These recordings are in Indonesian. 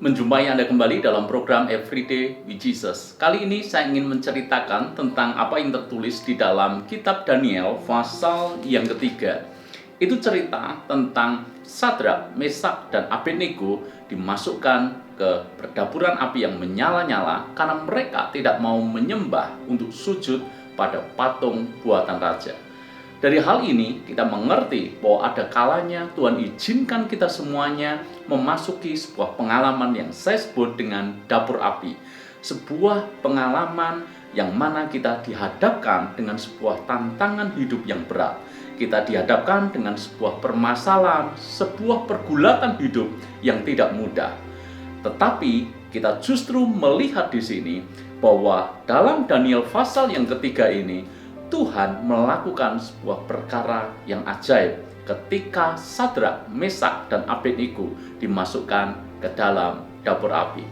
menjumpai Anda kembali dalam program Everyday with Jesus. Kali ini saya ingin menceritakan tentang apa yang tertulis di dalam kitab Daniel pasal yang ketiga. Itu cerita tentang Sadrak, Mesak, dan Abednego dimasukkan ke perdaburan api yang menyala-nyala karena mereka tidak mau menyembah untuk sujud pada patung buatan raja. Dari hal ini kita mengerti bahwa ada kalanya Tuhan izinkan kita semuanya memasuki sebuah pengalaman yang saya sebut dengan dapur api. Sebuah pengalaman yang mana kita dihadapkan dengan sebuah tantangan hidup yang berat. Kita dihadapkan dengan sebuah permasalahan, sebuah pergulatan hidup yang tidak mudah. Tetapi kita justru melihat di sini bahwa dalam Daniel pasal yang ketiga ini Tuhan melakukan sebuah perkara yang ajaib ketika Sadrak, Mesak, dan Abednego dimasukkan ke dalam dapur api.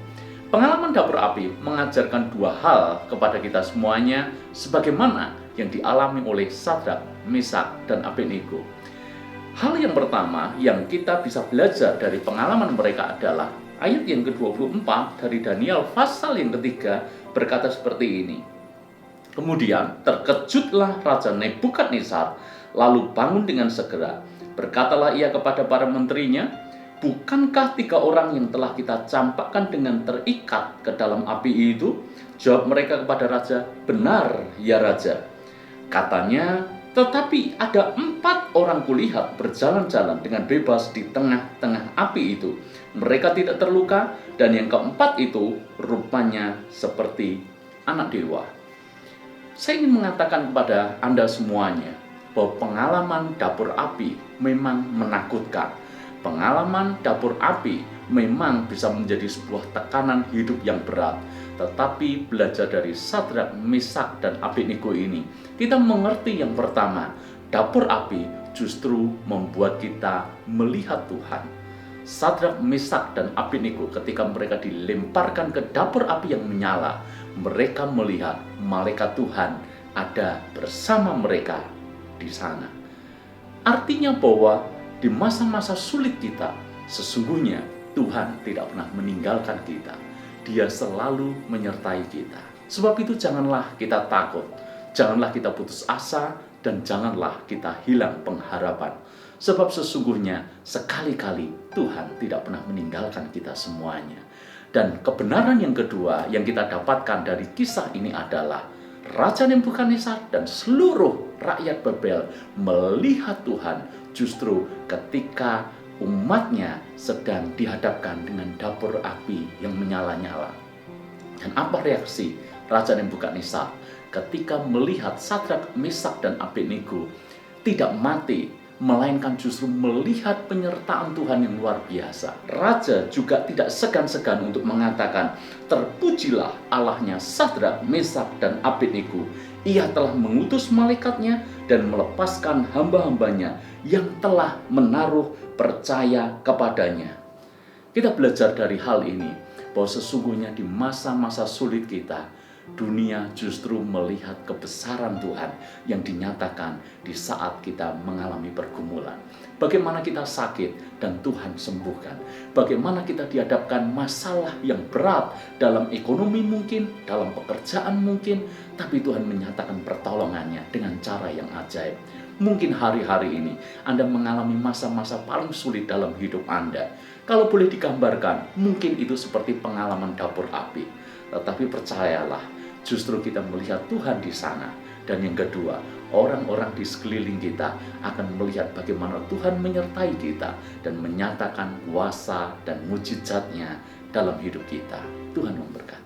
Pengalaman dapur api mengajarkan dua hal kepada kita semuanya sebagaimana yang dialami oleh Sadrak, Mesak, dan Abednego. Hal yang pertama yang kita bisa belajar dari pengalaman mereka adalah ayat yang ke-24 dari Daniel pasal yang ketiga berkata seperti ini. Kemudian terkejutlah Raja Nebukadnezar, lalu bangun dengan segera. Berkatalah ia kepada para menterinya, bukankah 3 orang yang telah kita campakkan dengan terikat ke dalam api itu? Jawab mereka kepada raja, benar ya raja. Katanya, tetapi ada 4 orang kulihat berjalan-jalan dengan bebas di tengah-tengah api itu. Mereka tidak terluka, dan yang keempat itu rupanya seperti anak dewa. Saya ingin mengatakan kepada Anda semuanya bahwa pengalaman dapur api memang menakutkan. Pengalaman dapur api memang bisa menjadi sebuah tekanan hidup yang berat. Tetapi belajar dari Sadrak, Mesak, dan Abednego ini, kita mengerti yang pertama, dapur api justru membuat kita melihat Tuhan. Sadrak, Mesak, dan Abednego ketika mereka dilemparkan ke dapur api yang menyala, mereka melihat malaikat Tuhan ada bersama mereka di sana. Artinya bahwa di masa-masa sulit kita, sesungguhnya Tuhan tidak pernah meninggalkan kita. Dia selalu menyertai kita. Sebab itu janganlah kita takut, janganlah kita putus asa, dan janganlah kita hilang pengharapan. Sebab sesungguhnya sekali-kali Tuhan tidak pernah meninggalkan kita semuanya. Dan kebenaran yang kedua yang kita dapatkan dari kisah ini adalah Raja Nebukadnezar dan seluruh rakyat Babel melihat Tuhan justru ketika umatnya sedang dihadapkan dengan dapur api yang menyala-nyala. Dan apa reaksi Raja Nebukadnezar ketika melihat Sadrak, Mesak, dan Abednego tidak mati, melainkan justru melihat penyertaan Tuhan yang luar biasa. Raja juga tidak segan-segan untuk mengatakan, terpujilah Allahnya Sadrak, Mesak, dan Abednego. Ia telah mengutus malaikatnya dan melepaskan hamba-hambanya yang telah menaruh percaya kepadanya. Kita belajar dari hal ini bahwa sesungguhnya di masa-masa sulit kita, dunia justru melihat kebesaran Tuhan yang dinyatakan di saat kita mengalami pergumulan. Bagaimana kita sakit dan Tuhan sembuhkan. Bagaimana kita dihadapkan masalah yang berat dalam ekonomi mungkin, dalam pekerjaan mungkin, tapi Tuhan menyatakan pertolongannya dengan cara yang ajaib. Mungkin hari-hari ini Anda mengalami masa-masa paling sulit dalam hidup Anda. Kalau boleh digambarkan, mungkin itu seperti pengalaman dapur api. Tetapi percayalah, justru kita melihat Tuhan di sana. Dan yang kedua, orang-orang di sekeliling kita akan melihat bagaimana Tuhan menyertai kita dan menyatakan kuasa dan mujizatnya dalam hidup kita. Tuhan memberkati.